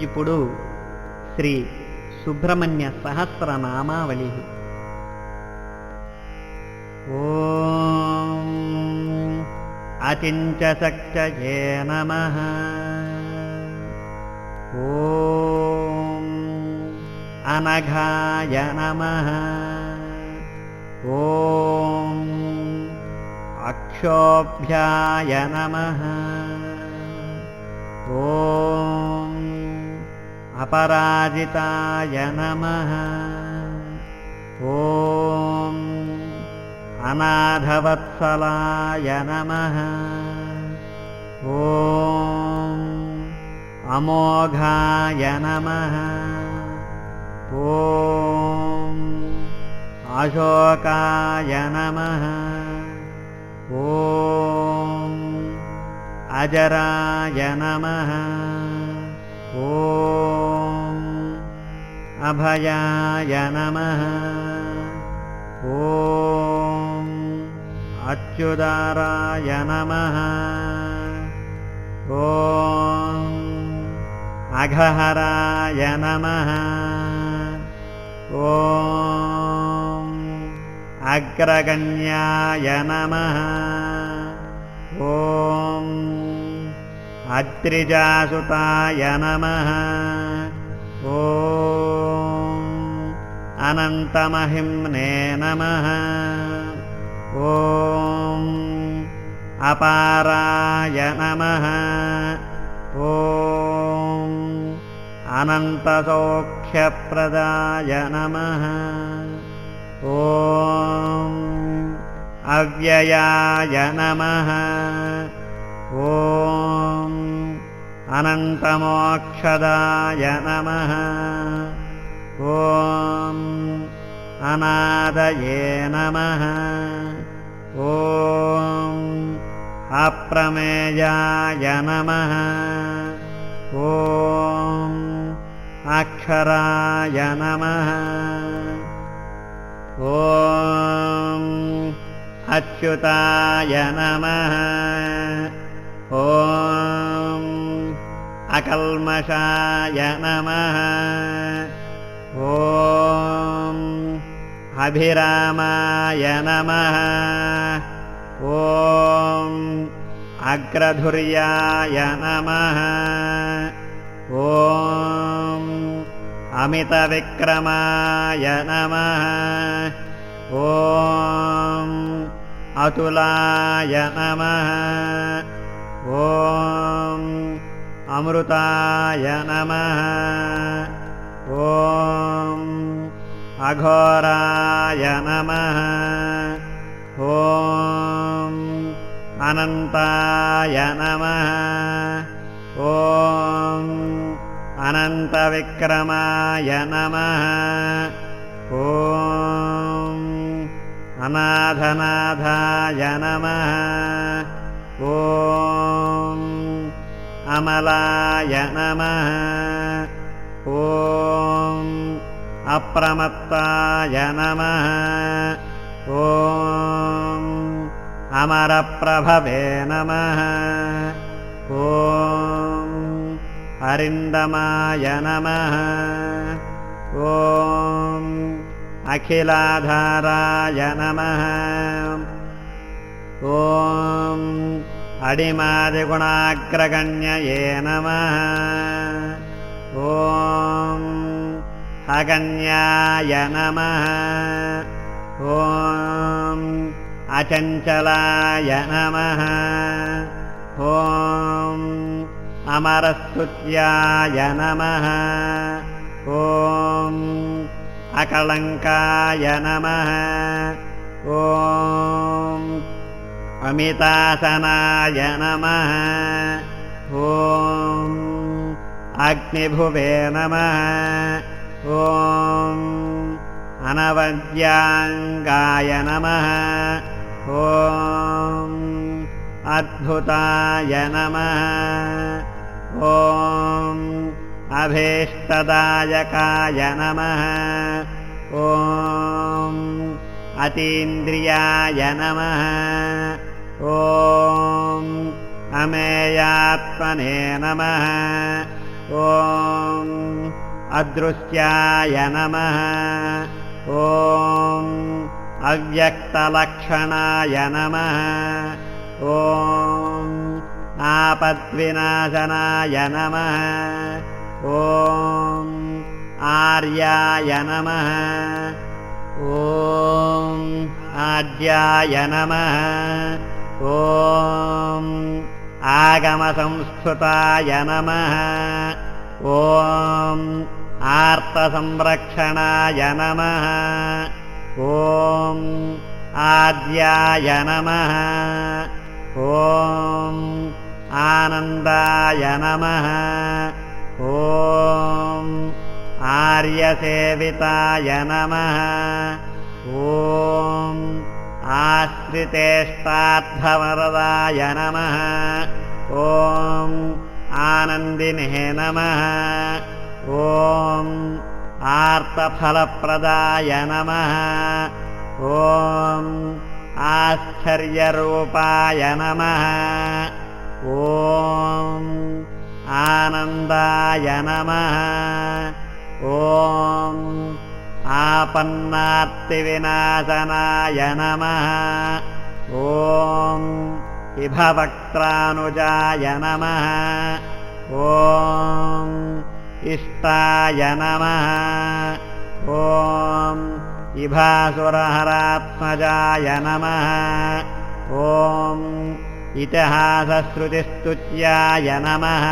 ఇప్పుడు శ్రీ సుబ్రహ్మణ్య సహస్రనామావళి. ఓం అచించశక్తయే నమః. ఓం అనఘాయ నమః. ఓం అక్షోభ్యాయ నమః. ఓం అపరాజితాయ నమః. ఓం అనాథవత్సలాయ నమః. ఓం అమోఘాయ నమః. ఓం అశోకాయ నమః. ఓం అజరాయ నమః. ఓం అభయాయ నమః. ఓం అచ్యుతారాయ నమః. ఓం అఘహరాయ నమః. ఓం అగ్రగణ్యాయ నమః. ఓం అత్రిజాసుతాయ నమః. ఓం అనంతమహిమ్నే నమః. ఓం అపారాయ నమః. ఓం అనంతసౌఖ్యప్రదాయ నమః. ఓం అవ్యయాయ నమః. ఓం అనంతమోక్షదాయ నమః. ఓం అనాదయే నమః. ఓం అప్రమేయాయ నమః. ఓం అక్షరాయ నమః. ఓం అచ్యుతాయ నమః. ఓం అకల్మషాయ నమః. ఓం అభిరామాయ నమః. ఓం అగ్రధుర్యాయ నమః. ఓం అమితవిక్రమాయ నమః. ఓం అతులాయ నమః. ఓం అమృతాయ నమః. ఓం అఘోరాయ నమః. ఓం అనంతాయ నమః. ఓం అనంతవిక్రమాయ నమః. ఓం అనాథనాథాయ నమః. ఓం అమలాయ నమః. ఓం అప్రమత్తాయ నమః. ఓం అమరప్రభవే నమః. ఓం అరిందమాయ నమః. ఓం అఖిలాధారాయ నమః. ఓం అడిమాదిగుణాగ్రగణ్యయే నమః. ఓం అగణ్యాయ నమః. ఓం అచంచలాయ నమః. ఓం అమరస్తుత్యాయ నమః. ఓం అకళంకాయ నమః. ఓం అమితాసనాయ నమః. ఓం అగ్నిభువే నమః. ఓం అనవద్యాంగాయ నమః. ఓం అద్భుతాయ నమః. ఓం అభీష్టదాయకాయ నమః. ఓం అతీంద్రియాయ నమః. ॐ अमेयात्मने नमः ॐ अदृश्याय नमः ॐ अव्यक्तलक्षणाय नमः ॐ आपद्विनाशनाय नमः ॐ आर्याय नमः ॐ आद्याय नमः ॐ आगमसंस्कृताय नमः ॐ आर्तसंरक्षणाय नमः ॐ आद्याय नमः ॐ आनन्दाय नमः ॐ आर्यसेविताय नमः ॐ आश्रितेष्टार्थवरदाय नमः ॐ आनन्दिने नमः ॐ आर्तफलप्रदाय नमः ॐ आश्चर्यरूपाय नमः ॐ आनन्दाय नमः ॐ आपन्नार्तिविनाशनाय नमः ॐ इभवक्त्रानुजाय नमः ॐ इष्टाय नमः ॐ इभासुरहरात्मजाय नमः ॐ इतिहासश्रुतिस्तुत्याय नमः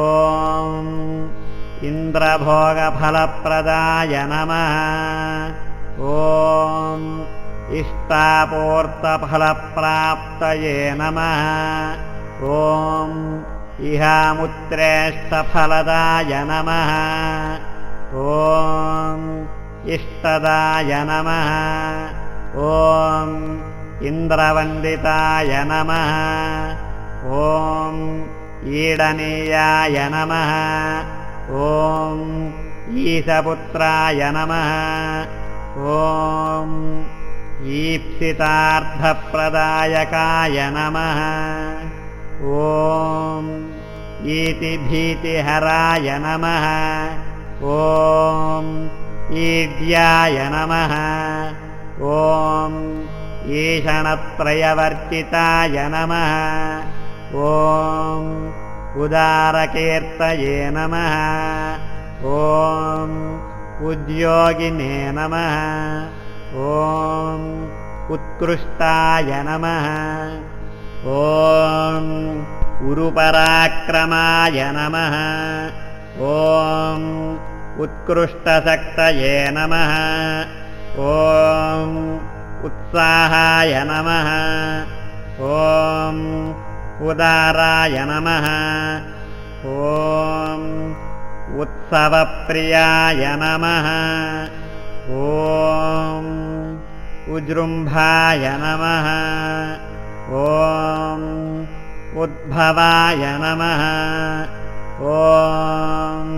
ॐ इन्द्रभोगफलप्रदाय नमः ॐ इष्टापूर्तफलप्राप्तये नमः ॐ इहामुत्रेष्टफलदाय नमः ॐ इष्टदाय नमः ॐ इन्द्रवन्दिताय नमः ॐ ईडनीयाय नमः ॐ ईशपुत्राय नमः ॐ ईप्सितार्थप्रदायकाय नमः ॐ ईतिभीतिहराय नमः ॐ ईड्याय नमः ॐ ईषणत्रयवर्जिताय नमः ॐ उदारकीर्तये नमः ॐ उद्योगिने नमः ॐ उत्कृष्टाय नमः ॐ उरुपराक्रमाय नमः ॐ उत्कृष्टशक्तये नमः ॐ उत्साहाय नमः ॐ उदाराय नमः ॐ उत्सवप्रियाय नमः ॐ उजृम्भाय नमः ॐ उद्भवाय नमः ॐ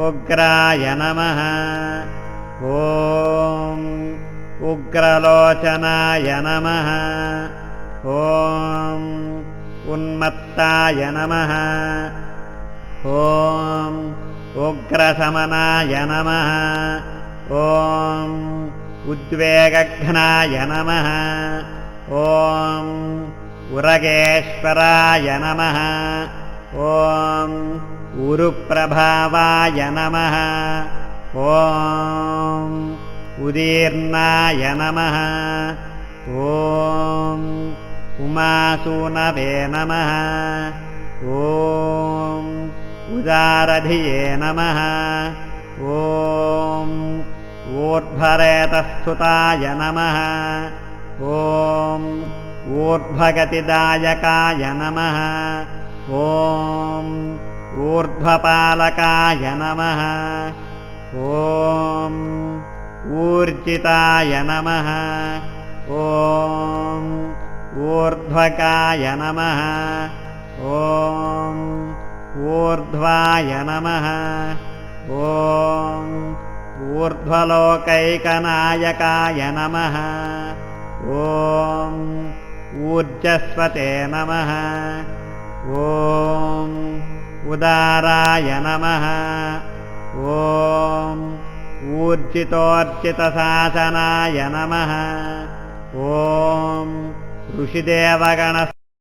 उग्राय नमः ॐ उग्रलोचनाय नमः ॐ उन्मत्ताय नमः ॐ उग्रशमनाय नमः ॐ उद्वेगघ्नाय नमः ॐ उरगेश्वराय नमः ॐ उरुप्रभावाय नमः ॐ उदीर्णाय नमः ॐ उमासूनवे नमः ॐ उदारधिये नमः ॐ ऊर्ध्वरेतस्तुताय नमः ॐ ऊर्ध्वगतिदायकाय नमः ॐ ऊर्ध्वपालकाय नमः ॐ ऊर्जिताय नमः ॐ ऊर्ध्वकाय नमः ॐ ऊर्ध्वाय नमः ॐ ऊर्ध्वलोकैकनायकाय नमः ॐ ऊर्जस्वते नमः ॐ उदाराय नमः ॐ ऊर्जितोर्जितशासनाय नमः ॐ ऋषिदेवगण